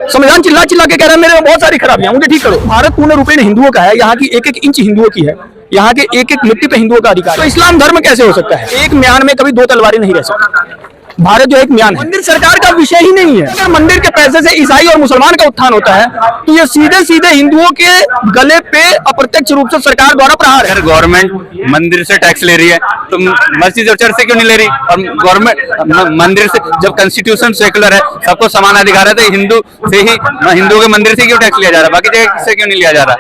संविधान चिल्ला चिल्ला के कह रहा है मेरे में बहुत सारी खराबियां, मुझे ठीक करो। भारत पूर्ण रूपेण हिंदुओं का है, यहाँ की एक एक इंच हिंदुओं की है, यहाँ के एक एक मिट्टी पे हिंदुओं का अधिकार है। तो इस्लाम धर्म कैसे हो सकता है? एक म्यान में कभी दो तलवारें नहीं रह सकती। भारत जो एक म्यान है, मंदिर सरकार का विषय ही नहीं है। अगर मंदिर के पैसे से ईसाई और मुसलमान का उत्थान होता है तो ये सीधे सीधे हिंदुओं के गले पे अप्रत्यक्ष रूप से सरकार द्वारा प्रहार है। अगर गवर्नमेंट मंदिर से टैक्स ले रही है तो मस्जिद और चर्च से क्यों नहीं ले रही? और गवर्नमेंट मंदिर से, जब कॉन्स्टिट्यूशन सेकुलर है, सबको समान अधिकार है, तो हिंदू के मंदिर से क्यों टैक्स लिया जा रहा है, बाकी जगह से क्यों नहीं लिया जा रहा?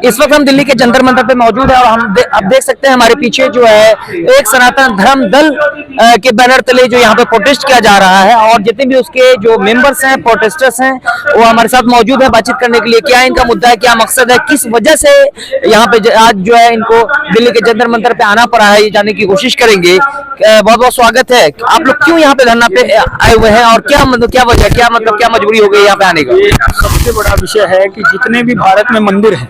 इस वक्त हम दिल्ली के जंतर मंतर पे मौजूद है और हम अब देख सकते हैं हमारे पीछे जो है एक सनातन धर्म दल के बैनर तले जो यहाँ पे प्रोटेस्ट किया जा रहा है और जितने भी उसके जो मेंबर्स हैं, प्रोटेस्टर्स हैं, वो हमारे साथ मौजूद है बातचीत करने के लिए। क्या इनका मुद्दा है, क्या मकसद है, किस वजह से यहाँ पे आज जो है इनको दिल्ली के जंतर मंतर पे आना पड़ा है, ये जानने की कोशिश करेंगे। बहुत बहुत स्वागत है। आप लोग क्यों यहाँ पे धरना पे आए हुए हैं और क्या मतलब क्या वजह, क्या मजबूरी हो गई यहाँ पे आने का? सबसे बड़ा विषय है कि जितने भी भारत में मंदिर हैं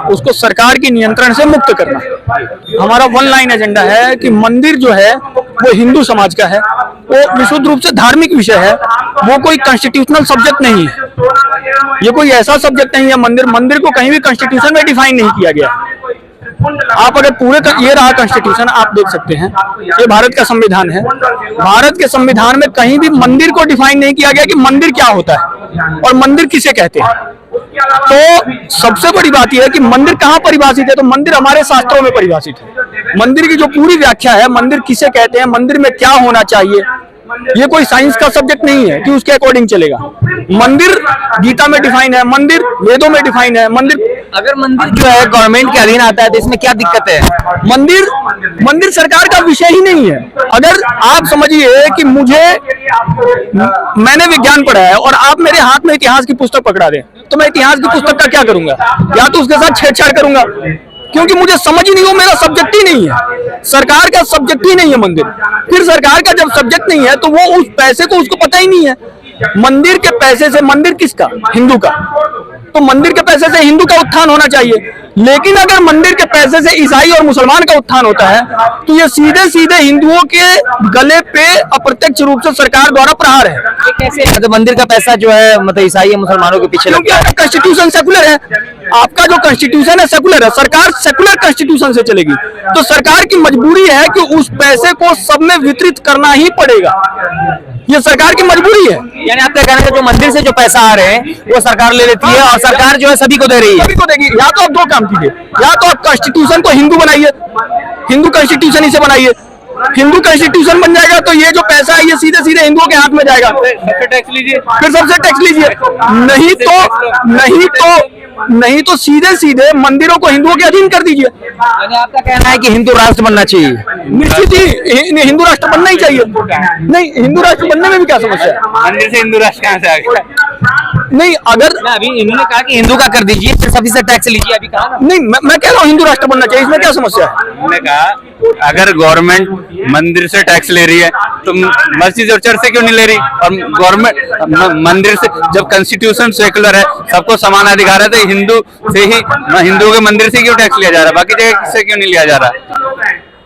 उसको सरकार के नियंत्रण से मुक्त करना। हमारा वन लाइन एजेंडा है कि मंदिर जो है वो हिंदू समाज का है, वो विशुद्ध रूप से धार्मिक विषय है, वो कोई कॉन्स्टिट्यूशनल सब्जेक्ट नहीं है। ये कोई ऐसा सब्जेक्ट नहीं है मंदिर को कहीं भी कॉन्स्टिट्यूशन में डिफाइन नहीं किया गया। आप अगर पूरे ये रहा कॉन्स्टिट्यूशन, आप देख सकते हैं ये भारत का संविधान है। भारत के संविधान में कहीं भी मंदिर को डिफाइन नहीं किया गया कि मंदिर क्या होता है और मंदिर किसे कहते हैं। तो सबसे बड़ी बात यह है कि मंदिर कहाँ परिभाषित है, तो मंदिर हमारे शास्त्रों में परिभाषित है। मंदिर की जो पूरी व्याख्या है, मंदिर किसे कहते हैं, मंदिर में क्या होना चाहिए, ये कोई साइंस का सब्जेक्ट नहीं है कि उसके अकॉर्डिंग चलेगा। मंदिर गीता में डिफाइन है, मंदिर वेदों में डिफाइन है। मंदिर अगर मंदिर जो है गवर्नमेंट के अधीन आता है तो इसमें क्या दिक्कत है? मंदिर सरकार का विषय ही नहीं है। अगर आप समझिए कि मैंने विज्ञान पढ़ा है और आप मेरे हाथ में इतिहास की पुस्तक पकड़ा दें तो मैं इतिहास की पुस्तक का क्या करूंगा? या तो उसके साथ छेड़छाड़ करूंगा, क्योंकि मुझे समझ ही नहीं, वो मेरा सब्जेक्ट ही नहीं है। सरकार का सब्जेक्ट ही नहीं है मंदिर। फिर सरकार का जब सब्जेक्ट नहीं है तो वो उस पैसे को उसको पता ही नहीं है। मंदिर के पैसे से, मंदिर किसका? हिंदू का। तो मंदिर के पैसे से हिंदू का उत्थान होना चाहिए। लेकिन अगर मंदिर के पैसे से ईसाई और मुसलमान का उत्थान होता है तो ये सीधे सीधे हिंदुओं के गले पे अप्रत्यक्ष रूप से सरकार द्वारा प्रहार है। ये कैसे है? तो मंदिर का पैसा जो है मतलब ईसाई मुसलमानों के पीछे, क्योंकि आपका कॉन्स्टिट्यूशन सेकुलर है। आपका जो कॉन्स्टिट्यूशन है सेकुलर है, सरकार सेकुलर कॉन्स्टिट्यूशन से चलेगी। तो सरकार की मजबूरी है कि उस पैसे को सब में वितरित करना ही पड़ेगा। ये सरकार की मजबूरी है। यानी आपका कहना है जो मंदिर से जो पैसा आ रहे हैं वो सरकार ले लेती है और सरकार जो है सभी को दे रही है। सभी को देगी। या तो आप दो काम कीजिए, या तो आप कॉन्स्टिट्यूशन को हिंदू बनाइए, हिंदू कॉन्स्टिट्यूशन इसे बनाइए। हिंदू कॉन्स्टिट्यूशन बन जाएगा तो ये जो पैसा है ये सीधे सीधे हिंदुओं के हाथ में जाएगा। सबसे टैक्स लीजिए, फिर सबसे टैक्स लीजिए। नहीं तो सीधे सीधे मंदिरों को हिंदुओं के अधीन कर दीजिए। यानी आपका कहना है कि हिंदू राष्ट्र बनना चाहिए? निश्चित ही हिंदू राष्ट्र बनना ही चाहिए। नहीं, हिंदू राष्ट्र बनने में भी क्या समस्या है? मंदिर से हिंदू राष्ट्र कहाँ से आ गया? नहीं, अगर अभी इन्होंने कहा कि हिंदू का कर दीजिए, फिर सभी से टैक्स लीजिए, अभी कहा नहीं, मैं कह रहा हूँ हिंदू राष्ट्र बनना चाहिए, इसमें क्या समस्या है? उन्होंने कहा अगर गवर्नमेंट मंदिर से टैक्स ले रही है तो मस्जिद और चर्च से क्यों नहीं ले रही? और गवर्नमेंट मंदिर से, जब कॉन्स्टिट्यूशन सेकुलर है, सबको समान अधिकार है, तो हिंदू के मंदिर से क्यों टैक्स लिया जा रहा है, बाकी जगह से क्यों नहीं लिया जा रहा?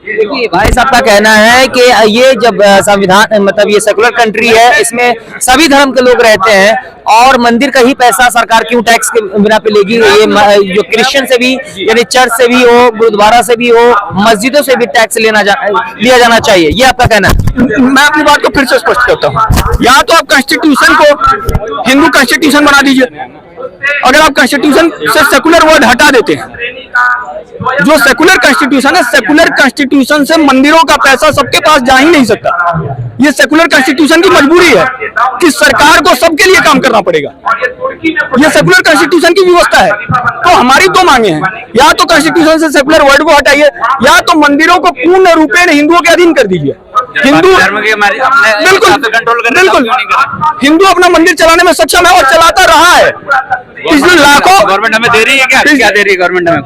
देखिए भाई साहब का कहना है कि ये जब संविधान मतलब ये सेकुलर कंट्री है, इसमें सभी धर्म के लोग रहते हैं और मंदिर का ही पैसा सरकार क्यों टैक्स के बिना पे लेगी? ये जो क्रिश्चियन से भी, यानी चर्च से भी हो, गुरुद्वारा से भी हो, मस्जिदों से भी टैक्स लिया जाना चाहिए, ये आपका कहना है? मैं अपनी बात को फिर से स्पष्ट करता हूँ। या तो आप कॉन्स्टिट्यूशन को हिंदू कॉन्स्टिट्यूशन बना दीजिए। अगर आप कॉन्स्टिट्यूशन से सेकुलर वर्ड हटा देते हैं, जो सेकुलर कॉन्स्टिट्यूशन है, सेकुलर कॉन्स्टिट्यूशन से मंदिरों का पैसा सबके पास जा ही नहीं सकता। ये सेकुलर कॉन्स्टिट्यूशन की मजबूरी है कि सरकार को सबके लिए काम करना पड़ेगा। ये सेकुलर कॉन्स्टिट्यूशन की व्यवस्था है। तो हमारी दो मांगे हैं, या तो कॉन्स्टिट्यूशन से सेकुलर वर्ड को हटाइए, या तो मंदिरों को पूर्ण रूपेण हिंदुओं के अधीन कर दीजिए। हिंदू बिल्कुल हिंदू अपना मंदिर चलाने में सक्षम है और चलाता रहा है। पिछले लाखों, गवर्नमेंट हमें दे रही है क्या? क्या दे रही है गवर्नमेंट हमें?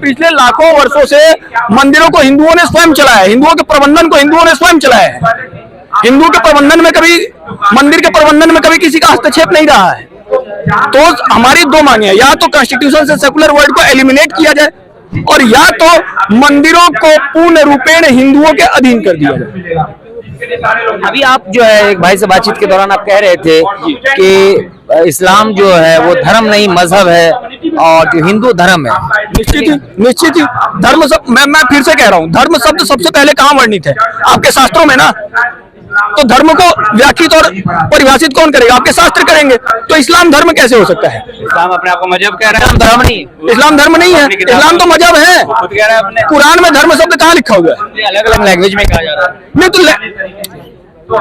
पिछले लाखों वर्षों से मंदिरों को हिंदुओं ने स्वयं चलाया है। हिंदुओं के प्रबंधन को हिंदुओं ने स्वयं चलाया है। हिंदू के प्रबंधन में कभी, मंदिर के प्रबंधन में कभी किसी का हस्तक्षेप नहीं रहा है। तो हमारी दो मांगे हैं, या तो कॉन्स्टिट्यूशन से सेकुलर वर्ड को एलिमिनेट किया जाए और या तो मंदिरों को पूर्ण रूपेण हिंदुओं के अधीन कर दिया जाए। अभी आप जो है एक भाई से बातचीत के दौरान आप कह रहे थे कि इस्लाम जो है वो धर्म नहीं मजहब है और जो हिंदू धर्म है। निश्चित ही धर्म सब मैं फिर से कह रहा हूँ, धर्म शब्द सबसे पहले कहाँ वर्णित है? आपके शास्त्रों में ना। तो धर्म को व्याख्यात और परिभाषित कौन करेगा? आपके शास्त्र करेंगे। तो इस्लाम धर्म कैसे हो सकता है? इस्लाम अपने आप को मजहब कह रहा है, धर्म नहीं, इस्लाम धर्म नहीं है, इस्लाम तो मजहब है। खुद कह रहा है अपने। कुरान में धर्म शब्द कहाँ लिखा हुआ है? अलग अलग लैंग्वेज में कहा जा रहा है। नहीं तो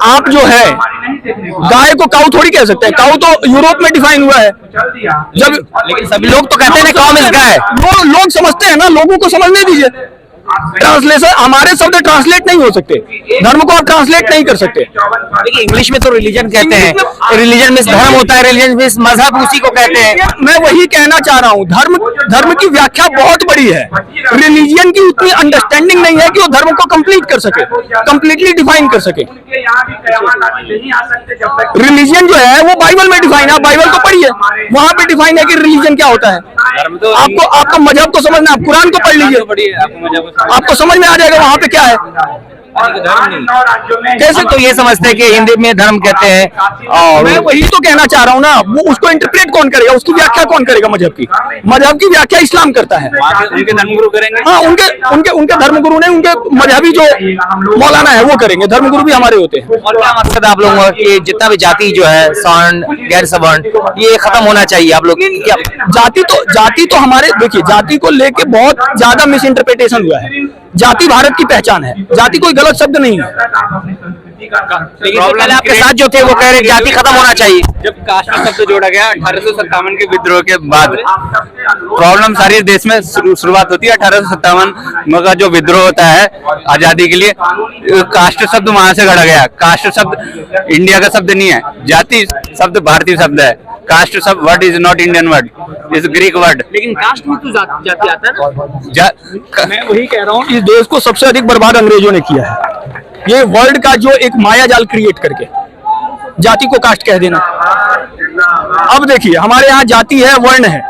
आप जो है गाय को काऊ थोड़ी कह सकते हैं। काऊ तो यूरोप में डिफाइन हुआ है। जब लेकिन सभी लोग तो कहते हैं कॉम इज गाय। वो लोग समझते हैं ना, लोगों को समझने दीजिए। ट्रांसलेशन, हमारे शब्द ट्रांसलेट नहीं हो सकते, धर्म को आप ट्रांसलेट नहीं कर सकते। देखिए इंग्लिश में तो रिलीजन कहते हैं, रिलीजन में धर्म होता है, रिलीजन में मजहब उसी को कहते हैं। मैं वही कहना चाह रहा हूँ, धर्म की व्याख्या बहुत बड़ी है। रिलीजियन की उतनी अंडरस्टैंडिंग नहीं है कि वो धर्म को कंप्लीट कर सके, कंप्लीटली डिफाइन कर सके। रिलीजियन जो है वो बाइबल में डिफाइन है, आप बाइबल को पढ़िए, वहां पे डिफाइन है कि रिलीजन क्या होता है। आपको मजहब को समझना, आप कुरान को पढ़ लीजिए, आपको समझ में आ जाएगा वहां पे क्या है। कैसे तो ये समझते हैं कि हिंदी में धर्म कहते हैं, और मैं वही तो कहना चाह रहा हूँ ना, वो उसको इंटरप्रेट कौन करेगा, उसकी व्याख्या कौन करेगा? मजहब की व्याख्या इस्लाम करता है। उनके धर्मगुरु करेंगे। हाँ, उनके धर्मगुरु नहीं, उनके मजहबी जो मौलाना है वो करेंगे। धर्मगुरु भी हमारे होते हैं। और क्या मकसद आप लोगों का कि जितना भी जाति जो है सवर्ण गैर सवर्ण ये खत्म होना चाहिए? आप लोग क्या जाति तो हमारे, देखिए जाति को लेके बहुत ज्यादा मिस इंटरप्रिटेशन हुआ है। जाति भारत की पहचान है, जाति कोई गलत शब्द नहीं है। लेकिन तो पहले आपके साथ जो थे वो कह रहे जाति खत्म होना चाहिए। जब कास्ट शब्द जोड़ा गया 1857 के विद्रोह के बाद, प्रॉब्लम सारी देश में शुरुआत होती है 1857 का जो विद्रोह होता है आजादी के लिए। कास्ट शब्द वहां से गढ़ा गया। कास्ट शब्द इंडिया का शब्द नहीं है, जाति शब्द भारतीय शब्द है। कास्ट शब्द word is not Indian word, is Greek word. लेकिन कास्ट में तो जाति आता है ना। मैं वही कह रहा हूँ, इस देश को सबसे अधिक बर्बाद अंग्रेजों ने किया है। ये वर्ल्ड का जो एक माया जाल क्रिएट करके जाति को कास्ट कह देना। अब देखिए हमारे यहाँ जाति है, वर्ण है,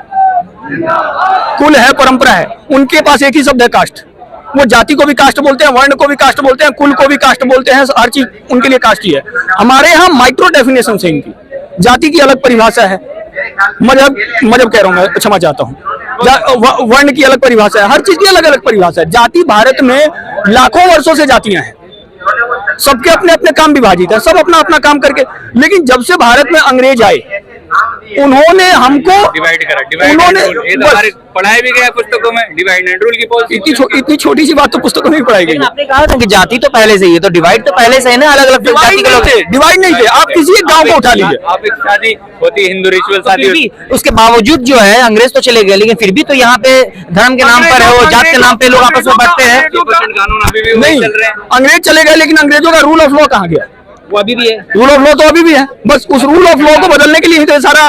कुल है, परंपरा है। उनके पास एक ही शब्द है कास्ट। वो जाति को भी कास्ट बोलते हैं, वर्ण को भी कास्ट बोलते हैं, कुल को भी कास्ट बोलते हैं, हर चीज उनके लिए कास्ट ही है। हमारे यहाँ माइक्रो डेफिनेशन है इनकी। जाति की अलग परिभाषा है, मजहब कह रहा हूँ मैं, क्षमा चाहता हूँ, वर्ण की अलग परिभाषा है, हर चीज की अलग अलग परिभाषा है। जाति भारत में लाखों वर्षों से जातियां हैं, सबके अपने अपने काम विभाजित है, सब अपना अपना काम करके। लेकिन जब से भारत में अंग्रेज आए, उन्होंने हमको डिवाइड करा, उन्होंने पढ़ाया भी गया पुस्तकों में, डिवाइड एंड रूल की पॉलिसी। इतनी छोटी सी बात तो पुस्तकों में पढ़ाई गई। आपने कहा था कि जाति तो पहले से ही है, तो डिवाइड तो पहले से है ना, अलग अलग जाति के लोग। डिवाइड नहीं थे, आप किसी एक गांव को उठा लीजिए, आप एक शादी होती है, हिंदू रिचुअल शादी, उसके बावजूद जो है अंग्रेज तो चले गए, लेकिन फिर भी तो यहाँ पे धर्म के नाम पर है, वो जात के नाम पे लोग आपस में बढ़ते हैं। कानून अभी भी नहीं, चल रहे हैं। अंग्रेज चले गए, लेकिन अंग्रेजों का रूल ऑफ लॉ कहाँ गया? वो अभी भी है, रूल ऑफ लॉ तो अभी भी है। बस उस रूल ऑफ लॉ को बदलने के लिए ही तो सारा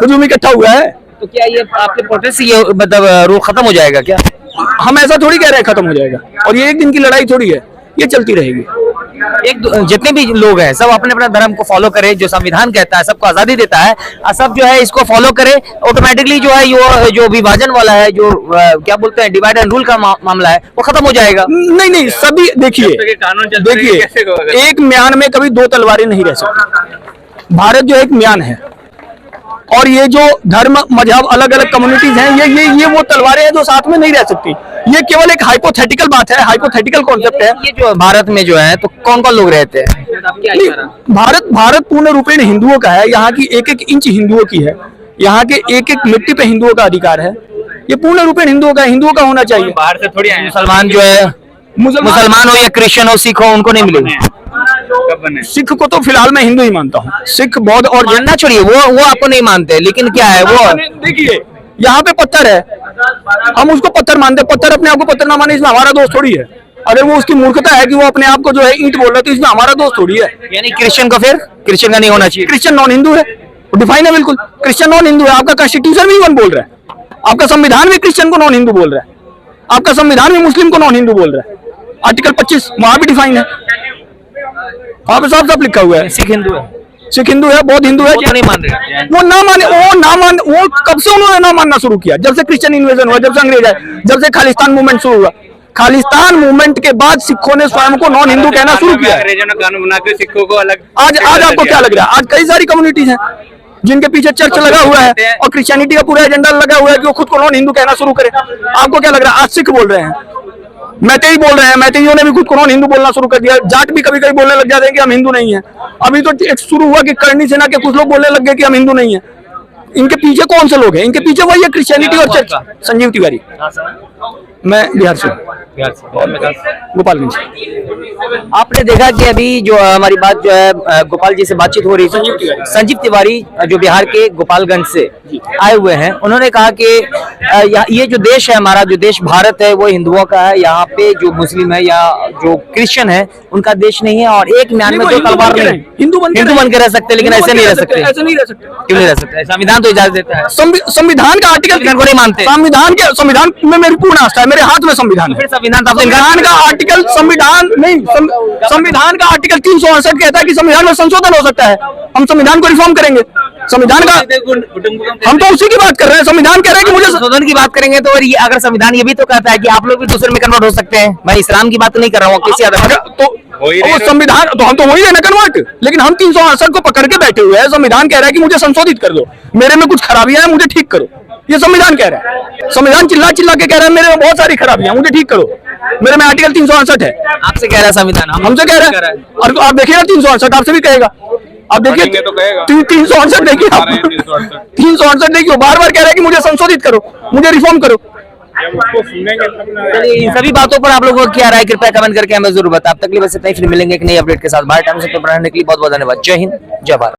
हुजूम इकट्ठा हुआ है। तो क्या ये आपके प्रोटेस्ट से ये मतलब रूल खत्म हो जाएगा क्या? हम ऐसा थोड़ी कह रहे हैं खत्म हो जाएगा, और ये एक दिन की लड़ाई थोड़ी है, ये चलती रहेगी। जितने भी लोग हैं सब अपने अपने धर्म को फॉलो करें, जो संविधान कहता है, सबको आजादी देता है, और सब जो है इसको फॉलो करें। ऑटोमेटिकली जो है जो विभाजन वाला है, जो क्या बोलते हैं डिवाइड एंड रूल का मामला है, वो खत्म हो जाएगा। नहीं, सभी देखिए, एक म्यान में कभी दो तलवारें नहीं रह सकती। भारत जो एक म्यान है, और ये जो धर्म मजहब अलग अलग कम्युनिटीज हैं, ये वो तलवारें हैं जो साथ में नहीं रह सकती। ये केवल एक हाइपोथेटिकल बात है, हाइपोथेटिकल कॉन्सेप्ट है। ये जो भारत में जो है तो कौन कौन लोग रहते हैं? भारत पूर्ण रूपेण हिंदुओं का है। यहाँ की एक एक इंच हिंदुओं की है, यहाँ के एक एक मिट्टी पे हिंदुओं का अधिकार है। ये पूर्ण रूपेण हिंदुओं का होना चाहिए। बाहर से थोड़ी आए। मुसलमान जो है, मुसलमान हो या क्रिश्चियन हो, सिख हो, उनको नहीं मिलेगी। सिख को तो फिलहाल मैं हिंदू ही मानता हूँ। सिख, बौद्ध और मानना छोड़िए, वो आपको नहीं मानते, लेकिन क्या है वो, देखिए यहाँ पे पत्थर है, हम उसको पत्थर मानते हैं। पत्थर अपने आप को पत्थर ना माने, इसमें हमारा दोस्त थोड़ी है। अगर वो उसकी मूर्खता है कि वो अपने आप को जो है ईंट बोल रहा है, तो इसमें हमारा दोस्त थोड़ी है। यानी क्रिश्चियन को, फिर क्रिश्चियन का नहीं होना चाहिए। क्रिश्चियन नॉन हिंदू है, डिफाइन है बिल्कुल। क्रिश्चियन नॉन हिंदू है, आपका कॉन्स्टिट्यूशन भी बोल रहा है, आपका संविधान भी क्रिश्चियन को नॉन हिंदू बोल रहा है, आपका संविधान भी मुस्लिम को नॉन हिंदू बोल रहा है। आर्टिकल 25 वहां भी डिफाइन है, वहां पे साफ साफ लिखा हुआ है। सिख हिंदू है, सिख हिंदू है, बौद्ध हिंदू है। वो तो नहीं मान रहे, वो कब से उन्होंने ना मानना शुरू किया? जब से क्रिश्चियन इन्वेजन हुआ, जब से अंग्रेज आए, जब से खालिस्तान मूवमेंट शुरू हुआ। खालिस्तान मूवमेंट के बाद सिखों ने स्वयं को नॉन हिंदू कहना शुरू किया। अंग्रेजों ने कानून बना के सिखों को अलग आज आपको क्या लग रहा है? आज कई सारी कम्युनिटीज हैं जिनके पीछे चर्च लगा हुआ है और क्रिश्चियनिटी का पूरा एजेंडा लगा हुआ है कि वो खुद को नॉन हिंदू कहना शुरू करे। आपको क्या लग रहा है? आज सिख बोल रहे हैं, मैतेई बोल रहे हैं, मैतेइयों ने भी खुद को नॉन हिंदू बोलना शुरू कर दिया। जाट भी कभी कभी बोलने लग जाते हैं कि हम हिंदू नहीं है। अभी तो एक शुरू हुआ कि करनी सेना के कुछ लोग बोलने लग गए कि हम हिंदू नहीं है। इनके पीछे कौन से लोग हैं? इनके पीछे वही है क्रिश्चियनिटी और चर्च। संजीव तिवारी, मैं बिहार से, गोपालगंज। आपने देखा कि अभी जो हमारी बात जो है गोपाल जी से बातचीत हो रही है, संजीव तिवारी जो बिहार के गोपालगंज से आए हुए हैं, उन्होंने कहा कि ये जो देश है हमारा, जो देश भारत है, वो हिंदुओं का है। यहाँ पे जो मुस्लिम है या जो क्रिश्चियन है उनका देश नहीं है, और एक म्यान में दो तलवार नहीं। हिंदू बन के रह सकते, लेकिन ऐसे नहीं रह सकते। ऐसे नहीं रह सकते। क्यों नहीं रह सकते? संविधान तो इजाजत देता है। संविधान का आर्टिकल को नहीं मानते। संविधान में मेरी पूर्ण आस्था है, मेरे हाथ में संविधान है। संविधान का आर्टिकल संविधान का आर्टिकल 368 कहता है कि संविधान में संशोधन हो सकता है। हम संविधान को रिफॉर्म करेंगे। संविधान का हम तो उसी की बात कर रहे हैं। संविधान कह रहे हैं कि मुझे संशोधन की बात करेंगे तो अगर संविधान ये भी तो कहता है कि आप लोग भी दूसरे में कन्वर्ट हो सकते हैं। मैं इस्लाम की बात नहीं कर रहा हूँ किसी तो संविधान तो हम तो वही है ना कन्वर्ट। लेकिन हम 368 को पकड़ के बैठे हुए हैं। संविधान कह रहा है कि मुझे संशोधित कर दो, मेरे में कुछ खराबियां हैं, मुझे ठीक करो। ये संविधान कह रहा है। संविधान चिल्ला चिल्ला के कह रहा है मेरे में बहुत सारी खराबियां, मुझे ठीक करो। मेरे में आर्टिकल 368 है। आपसे कह रहा है संविधान, हमसे कह रहा है। और आप देखिए ना 368 आपसे भी कहेगा। आप देखिए 368 देखिए, 368 देखिए, बार बार कह रहा है कि मुझे संशोधित करो, मुझे रिफॉर्म करो। चलिए, इन सभी बातों पर आप लोगों को क्या राय, कृपया कमेंट करके हमें जरूर बताएं। अब तक के लिए बस इतना ही, फिर मिलेंगे एक नई अपडेट के साथ। बाहर टाइम से पढ़ने के लिए बहुत बहुत धन्यवाद। जय हिंद, जय भारत।